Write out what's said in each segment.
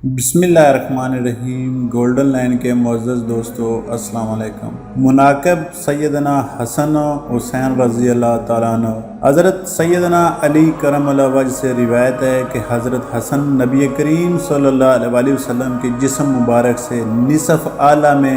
بسم اللہ الرحمن الرحیم۔ گولڈن لائن کے معزز دوستو السلام علیکم۔ مناقب سیدنا حسن و حسین رضی اللہ تعالیٰ عنہ۔ حضرت سیدنا علی کرم اللہ وجہ سے روایت ہے کہ حضرت حسن نبی کریم صلی اللہ علیہ وسلم کے جسم مبارک سے نصف اعلیٰ میں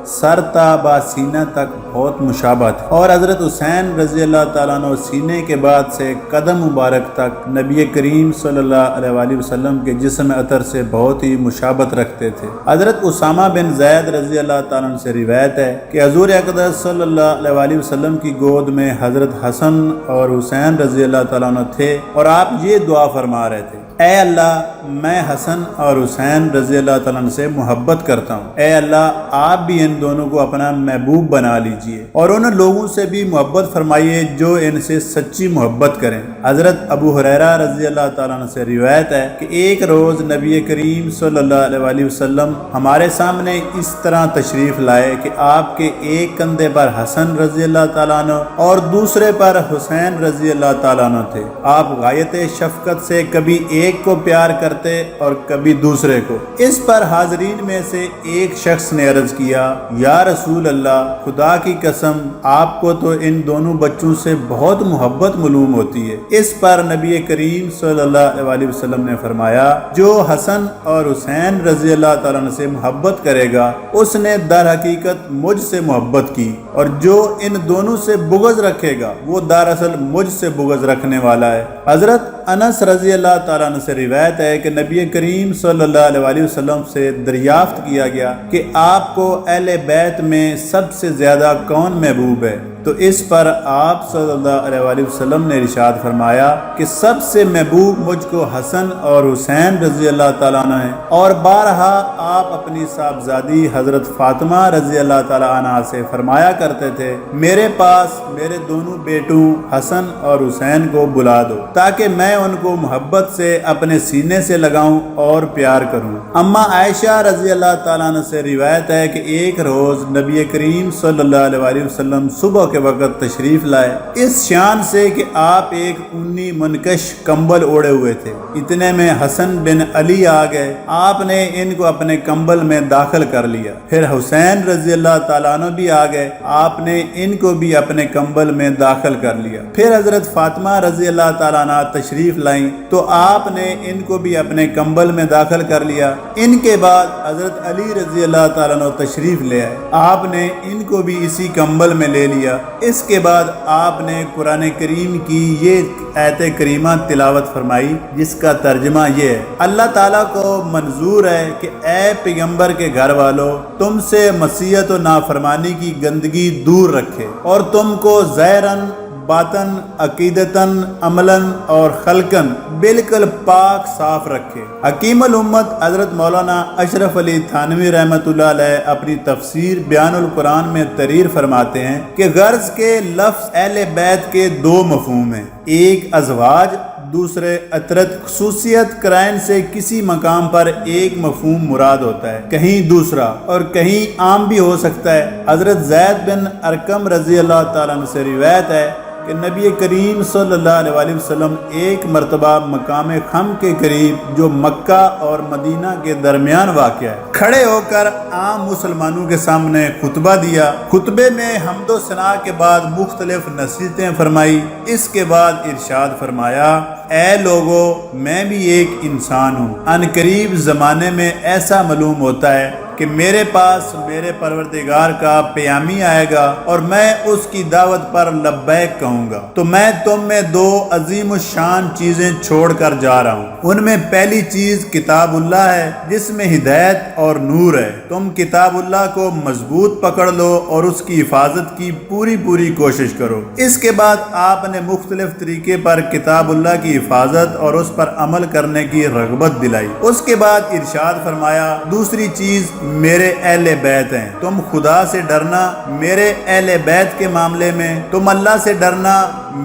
سر تا با سینہ تک بہت مشابہ تھے، اور حضرت حسین رضی اللہ تعالیٰ عنہ سینے کے بعد سے قدم مبارک تک نبی کریم صلی اللہ علیہ وسلم کے جسم اطہر سے بہت ہی مشابہت رکھتے تھے۔ حضرت اسامہ بن زید رضی اللہ تعالیٰ عنہ سے روایت ہے کہ حضور اقدس صلی اللہ علیہ وسلم کی گود میں حضرت حسن اور حسین رضی اللہ تعالیٰ عنہ تھے، اور آپ یہ دعا فرما رہے تھے: اے اللہ، میں حسن اور حسین رضی اللہ تعالیٰ عنہ سے محبت کرتا ہوں۔ اے اللہ، آپ بھی ان دونوں کو اپنا محبوب بنا لیجئے، اور ان لوگوں سے بھی محبت فرمائیے جو ان سے سچی محبت کریں۔ حضرت ابو ہریرہ رضی اللہ تعالیٰ عنہ سے روایت ہے کہ ایک روز نبی کریم صلی اللہ علیہ وسلم ہمارے سامنے اس طرح تشریف لائے کہ آپ کے ایک کندھے پر حسن رضی اللہ تعالیٰ عنہ اور دوسرے پر حسین رضی اللہ تعالیٰ عنہ تھے۔ آپ غایت شفقت سے کبھی ایک کو پیار کرتے اور کبھی دوسرے کو۔ اس پر حاضرین میں سے ایک شخص نے عرض کیا: یا رسول اللہ، خدا کی قسم، آپ کو تو ان دونوں بچوں سے بہت محبت معلوم ہوتی ہے۔ اس پر نبی کریم صلی اللہ علیہ وسلم نے فرمایا: جو حسن اور حسین رضی اللہ تعالیٰ عنہ سے محبت کرے گا اس نے در حقیقت مجھ سے محبت کی، اور جو ان دونوں سے بغض رکھے گا وہ دراصل مجھ سے بغض رکھنے والا ہے۔ حضرت انس رضی اللہ تعالیٰ عنہ سے روایت ہے کہ نبی کریم صلی اللہ علیہ وسلم سے دریافت کیا گیا کہ آپ کو اہل بیت میں سب سے زیادہ کون محبوب ہے؟ تو اس پر آپ صلی اللہ علیہ وسلم نے ارشاد فرمایا کہ سب سے محبوب مجھ کو حسن اور حسین رضی اللہ تعالیٰ عنہ ہیں، اور بارہا آپ اپنی صاحبزادی حضرت فاطمہ رضی اللہ تعالیٰ عنہ سے فرمایا کرتے تھے: میرے پاس میرے دونوں بیٹوں حسن اور حسین کو بلا دو تاکہ میں ان کو محبت سے اپنے سینے سے لگاؤں اور پیار کروں۔ اما عائشہ رضی اللہ تعالیٰ عنہ سے روایت ہے کہ ایک روز نبی کریم صلی اللہ علیہ وسلم صبح کے وقت تشریف لائے، اس شان سے کہ آپ ایک اونی منکش کمبل اوڑے ہوئے تھے۔ اتنے میں حسن بن علی آ گئے، آپ نے ان کو اپنے کمبل میں داخل کر لیا۔ پھر حسین رضی اللہ تعالیٰ عنہ بھی آ گئے، آپ نے ان کو بھی اپنے کمبل میں داخل کر لیا۔ پھر حضرت فاطمہ رضی اللہ تعالیٰ عنہ تشریف لائیں تو آپ نے ان کو بھی اپنے کمبل میں داخل کر لیا۔ ان کے بعد حضرت علی رضی اللہ تعالیٰ عنہ تشریف لے آئے، آپ نے ان کو بھی اسی کمبل میں لے لیا۔ اس کے بعد آپ نے قرآن کریم کی یہ آیت کریمہ تلاوت فرمائی، جس کا ترجمہ یہ ہے: اللہ تعالیٰ کو منظور ہے کہ اے پیغمبر کے گھر والوں، تم سے معصیت و نافرمانی کی گندگی دور رکھے، اور تم کو ظاہراً باطن عقیدتاً عملاً اور خلقاً بالکل پاک صاف رکھے۔ حکیم الامت حضرت مولانا اشرف علی تھانوی رحمۃ اللہ علیہ اپنی تفسیر بیان القرآن میں تحریر فرماتے ہیں کہ غرض کے لفظ اہل بیت کے دو مفہوم ہیں: ایک ازواج، دوسرے عطرت۔ خصوصیت قرائن سے کسی مقام پر ایک مفہوم مراد ہوتا ہے، کہیں دوسرا، اور کہیں عام بھی ہو سکتا ہے۔ حضرت زید بن ارقم رضی اللہ تعالیٰ عنہ سے روایت ہے کہ نبی کریم صلی اللہ علیہ وسلم ایک مرتبہ مقام خم کے قریب، جو مکہ اور مدینہ کے درمیان واقع ہے، کھڑے ہو کر عام مسلمانوں کے سامنے خطبہ دیا۔ خطبے میں حمد و ثنا کے بعد مختلف نصیحتیں فرمائی۔ اس کے بعد ارشاد فرمایا: اے لوگو، میں بھی ایک انسان ہوں۔ ان قریب زمانے میں ایسا معلوم ہوتا ہے کہ میرے پاس میرے پروردگار کا پیامی آئے گا، اور میں اس کی دعوت پر لبیک کہوں گا، تو میں تم میں دو عظیم الشان چیزیں چھوڑ کر جا رہا ہوں۔ ان میں پہلی چیز کتاب اللہ ہے، جس میں ہدایت اور نور ہے۔ تم کتاب اللہ کو مضبوط پکڑ لو اور اس کی حفاظت کی پوری کوشش کرو۔ اس کے بعد آپ نے مختلف طریقے پر کتاب اللہ کی حفاظت اور اس پر عمل کرنے کی رغبت دلائی۔ اس کے بعد ارشاد فرمایا: دوسری چیز میرے اہل بیت ہیں، تم خدا سے ڈرنا میرے اہل بیت کے معاملے میں، تم اللہ سے ڈرنا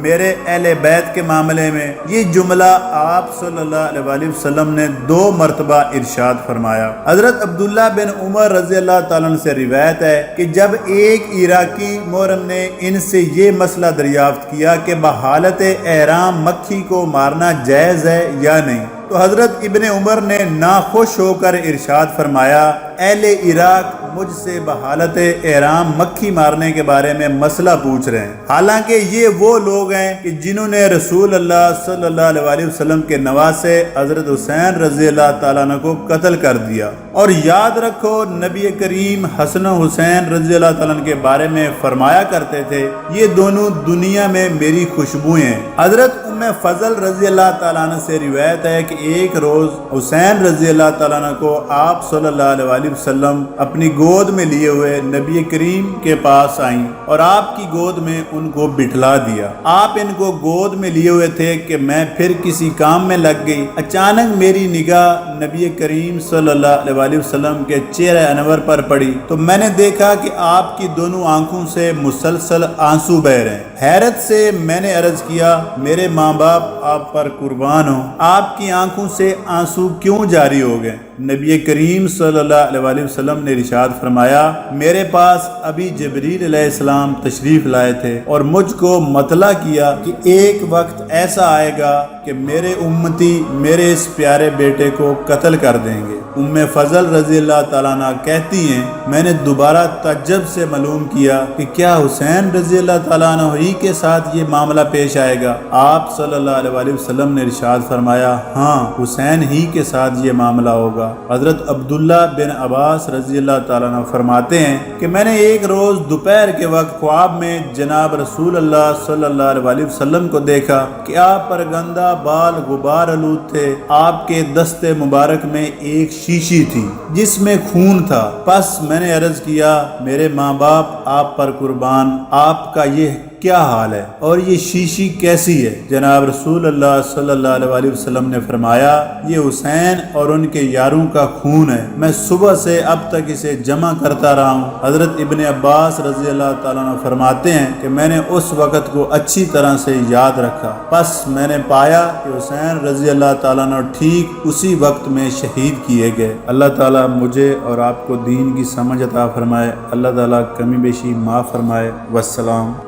میرے اہل بیت کے معاملے میں۔ یہ جملہ آپ صلی اللہ علیہ وسلم نے 2 مرتبہ ارشاد فرمایا۔ حضرت عبداللہ بن عمر رضی اللہ تعالیٰ عنہ سے روایت ہے کہ جب ایک عراقی محرم نے ان سے یہ مسئلہ دریافت کیا کہ بحالت احرام مکھی کو مارنا جائز ہے یا نہیں، تو حضرت ابن عمر نے ناخوش ہو کر ارشاد فرمایا، اہل عراق مجھ سے بحالت احرام مکھی مارنے کے بارے میں مسئلہ پوچھ رہے ہیں، حالانکہ یہ وہ لوگ ہیں کہ جنہوں نے رسول اللہ صلی اللہ علیہ وسلم کے نواسے حضرت حسین رضی اللہ تعالیٰ عنہ کو قتل کر دیا۔ اور یاد رکھو نبی کریم حسن و حسین رضی اللہ تعالیٰ عنہ کے بارے میں فرمایا کرتے تھے، یہ دونوں دنیا میں میری خوشبوئیں ہیں۔ حضرت ام فضل رضی اللہ تعالیٰ عنہ سے روایت ہے کہ ایک روز حسین رضی اللہ تعالیٰ عنہ کو آپ صلی اللہ علیہ وسلم اپنی گود میں لیے ہوئے نبی کریم کے پاس آئیں اور آپ کی گود میں ان کو بٹھلا دیا۔ آپ ان کو گود میں لیے ہوئے تھے کہ میں پھر کسی کام میں لگ گئی۔ اچانک میری نگاہ نبی کریم صلی اللہ علیہ وسلم کے چہرہ انور پر پڑی تو میں نے دیکھا کہ آپ کی دونوں آنکھوں سے مسلسل آنسو بہہ رہے ہیں۔ حیرت سے میں نے عرض کیا، میرے ماں باپ آپ پر قربان ہوں، آپ کی آنکھوں سے آنسو کیوں جاری ہو گئے؟ نبی کریم صلی اللہ علیہ وسلم نے ارشاد فرمایا، میرے پاس ابھی جبریل علیہ السلام تشریف لائے تھے اور مجھ کو مطلع کیا کہ ایک وقت ایسا آئے گا کہ میرے امتی میرے اس پیارے بیٹے کو قتل کر دیں گے۔ ام فضل رضی اللہ تعالیٰ عنہ کہتی ہیں، میں نے دوبارہ تعجب سے معلوم کیا کہ کیا حسین رضی اللہ تعالیٰ عنہ ہی کے ساتھ یہ معاملہ پیش آئے گا؟ آپ صلی اللہ علیہ وسلم نے ارشاد فرمایا، ہاں حسین ہی کے ساتھ یہ معاملہ ہوگا۔ حضرت عبداللہ بن عباس رضی اللہ تعالیٰ عنہ فرماتے ہیں کہ میں نے ایک روز دوپہر کے وقت خواب میں جناب رسول اللہ صلی اللہ علیہ وسلم کو دیکھا کہ آپ پر گندہ بال غبار آلود تھے۔ آپ کے دست مبارک میں ایک شیشی تھی جس میں خون تھا۔ پس میں نے عرض کیا، میرے ماں باپ آپ پر قربان، آپ کا یہ کیا حال ہے اور یہ شیشی کیسی ہے؟ جناب رسول اللہ صلی اللہ علیہ وسلم نے فرمایا، یہ حسین اور ان کے یاروں کا خون ہے، میں صبح سے اب تک اسے جمع کرتا رہا ہوں۔ حضرت ابن عباس رضی اللہ تعالیٰ عنہ فرماتے ہیں کہ میں نے اس وقت کو اچھی طرح سے یاد رکھا، پس میں نے پایا کہ حسین رضی اللہ تعالیٰ عنہ ٹھیک اسی وقت میں شہید کیے گئے۔ اللہ تعالیٰ مجھے اور آپ کو دین کی سمجھ عطا فرمائے، اللہ تعالیٰ کمی بیشی معاف فرمائے۔ والسلام۔